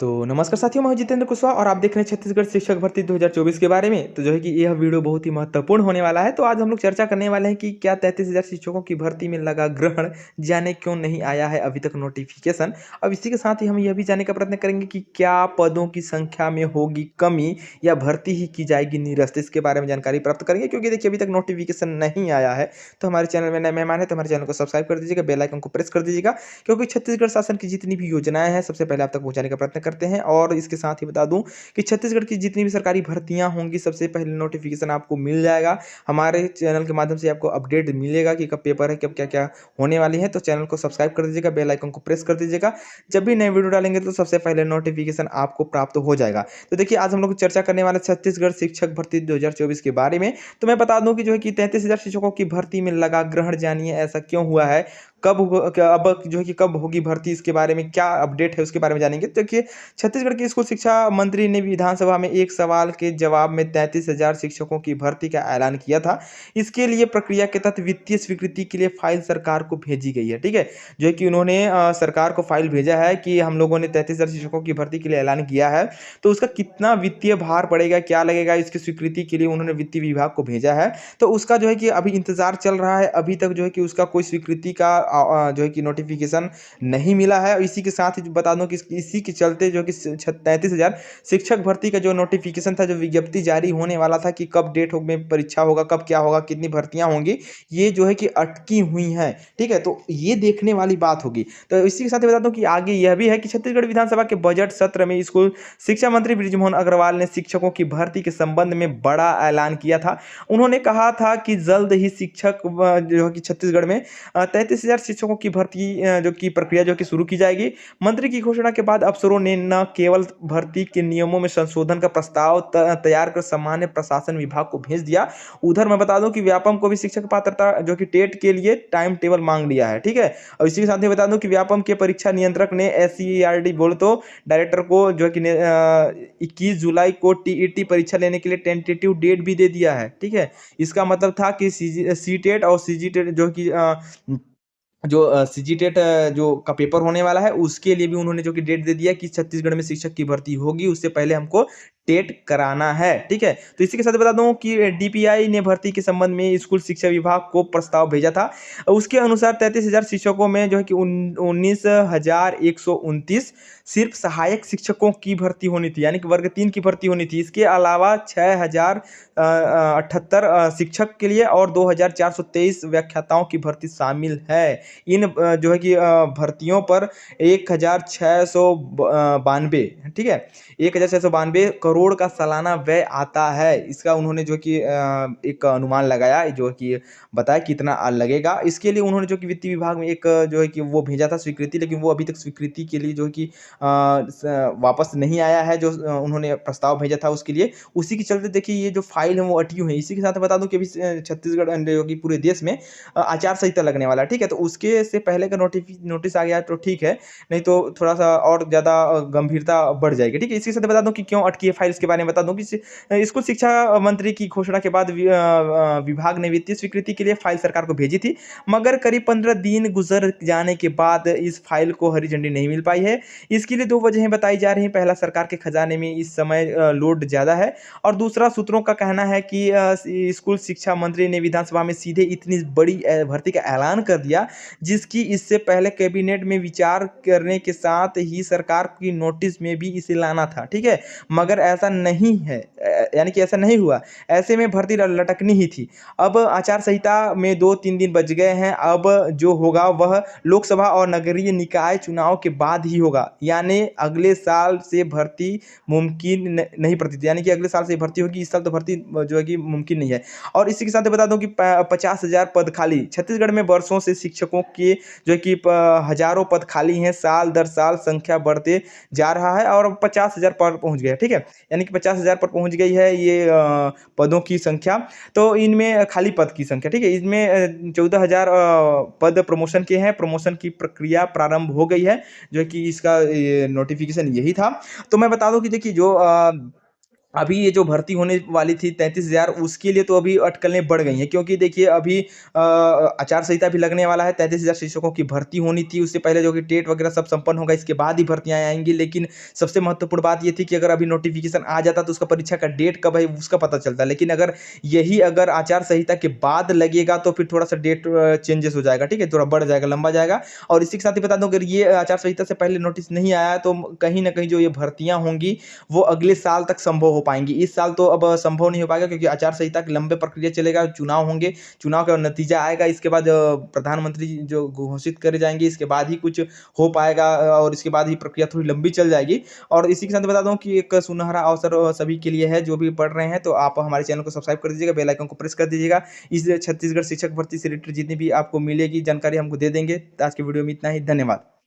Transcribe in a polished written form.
तो नमस्कार साथियों, मैं हूं जितेंद्र कुशवाहा और आप देख रहे हैं छत्तीसगढ़ शिक्षक भर्ती 2024 के बारे में। तो जो है कि यह वीडियो बहुत ही महत्वपूर्ण होने वाला है। तो आज हम लोग चर्चा करने वाले हैं कि क्या 33,000 शिक्षकों की भर्ती में लगा ग्रहण, जाने क्यों नहीं आया है अभी तक नोटिफिकेशन। अब इसी के साथ ही हम यह भी जानने का प्रयत्न करेंगे कि क्या पदों की संख्या में होगी कमी या भर्ती ही की जाएगी निरस्त। इसके बारे में जानकारी प्राप्त करेंगे, क्योंकि देखिए अभी तक नोटिफिकेशन नहीं आया है। तो हमारे चैनल में नए मेहमान है तो हमारे चैनल को सब्सक्राइब कर दीजिएगा, बेल आइकन को प्रेस कर दीजिएगा, क्योंकि छत्तीसगढ़ शासन की जितनी भी योजनाएं हैं सबसे पहले आप तक पहुंचाने का प्रयत्न करते हैं। और इसके साथ ही बता दूं कि छत्तीसगढ़ की जितनी भी सरकारी भर्तियां होंगी सबसे पहले नोटिफिकेशन आपको मिल जाएगा। हमारे चैनल के माध्यम से आपको अपडेट मिलेगा कि कब पेपर है, कब क्या क्या होने वाली है। तो चैनल को सब्सक्राइब कर दीजिएगा, बेल आइकन को प्रेस कर दीजिएगा। जब भी नए वीडियो डालेंगे तो सबसे पहले नोटिफिकेशन आपको प्राप्त हो जाएगा। तो देखिए आज हम लोग चर्चा करने वाले छत्तीसगढ़ शिक्षक भर्ती 2024 के बारे में। तो मैं बता दूं कि जो है कि 33,000 शिक्षकों की भर्ती में लगा ग्रहण, जानिए ऐसा क्यों हुआ है, अब जो है कि कब होगी भर्ती, इसके बारे में क्या अपडेट है उसके बारे में जानेंगे। तो देखिए छत्तीसगढ़ के स्कूल शिक्षा मंत्री ने विधानसभा में एक सवाल के जवाब में 33,000 शिक्षकों की भर्ती का ऐलान किया था। इसके लिए प्रक्रिया के तहत वित्तीय स्वीकृति के लिए फाइल सरकार को भेजी गई है। ठीक है, जो है कि उन्होंने सरकार को फाइल भेजा है कि हम लोगों ने 33,000 शिक्षकों की भर्ती के लिए ऐलान किया है, तो उसका कितना वित्तीय भार पड़ेगा, क्या लगेगा, इसकी स्वीकृति के लिए उन्होंने वित्तीय विभाग को भेजा है। तो उसका जो है कि अभी इंतजार चल रहा है। अभी तक जो है कि उसका कोई स्वीकृति का जो है कि नोटिफिकेशन नहीं मिला है। इसी के साथ ही बता दूं कि इसी के चलते जो कि 33,000 शिक्षक भर्ती का जो नोटिफिकेशन था, जो विज्ञप्ति जारी होने वाला था कि कब डेट हो में परीक्षा होगा, कब क्या होगा, कितनी भर्तियां होंगी, ये जो है कि अटकी हुई हैं। ठीक है, तो ये देखने वाली बात होगी। तो इसी के साथ ही बता दूं कि आगे यह भी है कि छत्तीसगढ़ विधानसभा के बजट सत्र में स्कूल शिक्षा मंत्री बृजमोहन अग्रवाल ने शिक्षकों की भर्ती के संबंध में बड़ा ऐलान किया था। उन्होंने कहा था कि जल्द ही शिक्षक जो है कि छत्तीसगढ़ में 33,000 शिक्षकों की भर्ती जो की प्रक्रिया जो कि शुरू की जाएगी। मंत्री की घोषणा के बाद अफसरों ने न केवल भर्ती के नियमों में संशोधन का प्रस्ताव तैयार कर सामान्य प्रशासन विभाग को भेज दिया, उधर मैं बता दूं कि व्यापम को भी शिक्षक पात्रता जो कि टेट के लिए टाइम टेबल मांग लिया है। ठीक है, और इसी के साथ ही बता दूं कि व्यापम के परीक्षा नियंत्रक ने SCERT बोले तो डायरेक्टर को जो कि 21 जुलाई को TET परीक्षा लेने के लिए टेंटेटिव डेट भी दे दिया है। ठीक है, इसका मतलब था कि CTET और CGTET जो कि CGTET जो का पेपर होने वाला है उसके लिए भी उन्होंने जो कि डेट दे दिया कि छत्तीसगढ़ में शिक्षक की भर्ती होगी, उससे पहले हमको टेट कराना है। ठीक है, तो इसी के साथ बता दूं कि DPI ने भर्ती के संबंध में स्कूल शिक्षा विभाग को प्रस्ताव भेजा था। उसके अनुसार 33,000 शिक्षकों में जो है कि 19,129 सिर्फ सहायक शिक्षकों की भर्ती होनी थी, यानी कि वर्ग 3 की भर्ती होनी थी। इसके अलावा 6,078 शिक्षक के लिए और 2,423 व्याख्याताओं की भर्ती शामिल है। इन जो है कि भर्तियों पर 1,692, ठीक है, 1,692 करोड़ का सालाना व्यय आता है। इसका उन्होंने जो कि एक अनुमान लगाया, जो कि बताया कितना लगेगा। इसके लिए उन्होंने जो कि वित्त विभाग में एक जो है कि वो भेजा था स्वीकृति, लेकिन वो अभी तक स्वीकृति के लिए जो है कि वापस नहीं आया है। जो उन्होंने प्रस्ताव भेजा था उसके लिए, उसी के चलते देखिए ये जो फाइल है वो अटी हुई है। इसी के साथ बता दूं कि अभी छत्तीसगढ़ जो कि पूरे देश में आचार संहिता लगने वाला है। ठीक है, तो उसके से पहले का नोटिस आ गया तो ठीक है, नहीं तो थोड़ा सा और ज़्यादा गंभीरता बढ़ जाएगी। ठीक है, इसके साथ बता दूं कि क्यों अटकी है फाइल्स के बारे में बता दूं कि स्कूल शिक्षा मंत्री की घोषणा के बाद विभाग ने वित्तीय स्वीकृति के लिए फाइल सरकार को भेजी थी, मगर करीब 15 दिन गुजर जाने के बाद इस फाइल को हरी झंडी नहीं मिल पाई है। इसके लिए दो वजहें बताई जा रही हैं। पहला, सरकार के खजाने में इस समय लोड ज़्यादा है, और दूसरा, सूत्रों का कहना है कि स्कूल शिक्षा मंत्री ने विधानसभा में सीधे इतनी बड़ी भर्ती का ऐलान कर दिया, जिसकी इससे पहले कैबिनेट में विचार करने के साथ ही सरकार की नोटिस में भी इसे लाना था। ठीक है, मगर ऐसा नहीं है, यानी कि ऐसा नहीं हुआ। ऐसे में भर्ती लटकनी ही थी। अब आचार संहिता में 2-3 दिन बच गए हैं। अब जो होगा वह लोकसभा और नगरीय निकाय चुनाव के बाद ही होगा, यानी अगले साल से भर्ती मुमकिन नहीं प्रतीत, यानी कि अगले साल से भर्ती होगी, इस साल तो भर्ती जो है कि मुमकिन नहीं है। और इसी के साथ बता दूं कि 50,000 पद खाली, छत्तीसगढ़ में वर्षों से शिक्षकों के जो है कि हजारों पद खाली हैं, साल दर साल संख्या बढ़ते जा रहा है और 50,000 पर पहुंच गया। ठीक है, यानी कि 50,000 पर पहुंच गई है ये पदों की संख्या। तो इनमें खाली पद की संख्या, ठीक है, इसमें 14,000 पद प्रमोशन के हैं। प्रमोशन की प्रक्रिया प्रारंभ हो गई है, जो कि इसका नोटिफिकेशन यही था। तो मैं बता दूं कि देखिए जो अभी ये जो भर्ती होने वाली थी 33,000 उसके लिए तो अभी अटकलें बढ़ गई हैं, क्योंकि देखिए अभी आचार संहिता भी लगने वाला है। 33,000 शिक्षकों की भर्ती होनी थी, उससे पहले जो कि टेट वगैरह सब संपन्न होगा, इसके बाद ही भर्तियां आएंगी। लेकिन सबसे महत्वपूर्ण बात ये थी कि अगर अभी नोटिफिकेशन आ जाता तो उसका परीक्षा का डेट कब है उसका पता चलता, लेकिन अगर आचार संहिता के बाद लगेगा तो फिर थोड़ा सा डेट चेंजेस हो जाएगा, ठीक है, थोड़ा बढ़ जाएगा, लंबा जाएगा। और इसी के साथ ही बता दूं, अगर ये आचार संहिता से पहले नोटिस नहीं आया तो कहीं ना कहीं जो ये भर्तियां होंगी वो अगले साल तक संभव हो पाएंगी। इस साल तो अब संभव नहीं हो पाएगा, क्योंकि आचार संहिता की लंबे प्रक्रिया चलेगा, चुनाव होंगे, चुनाव का नतीजा आएगा, इसके बाद प्रधानमंत्री जो घोषित करे जाएंगे, इसके बाद ही कुछ हो पाएगा, और इसके बाद ही प्रक्रिया थोड़ी लंबी चल जाएगी। और इसी के साथ बता दूं कि एक सुनहरा अवसर सभी के लिए है जो भी पढ़ रहे हैं, तो आप हमारे चैनल को सब्सक्राइब कर दीजिएगा, बेल आइकन को प्रेस कर दीजिएगा। इस छत्तीसगढ़ शिक्षक भर्ती से रिलेटेड जितनी भी आपको मिलेगी जानकारी हमको दे देंगे। आज की वीडियो में इतना ही, धन्यवाद।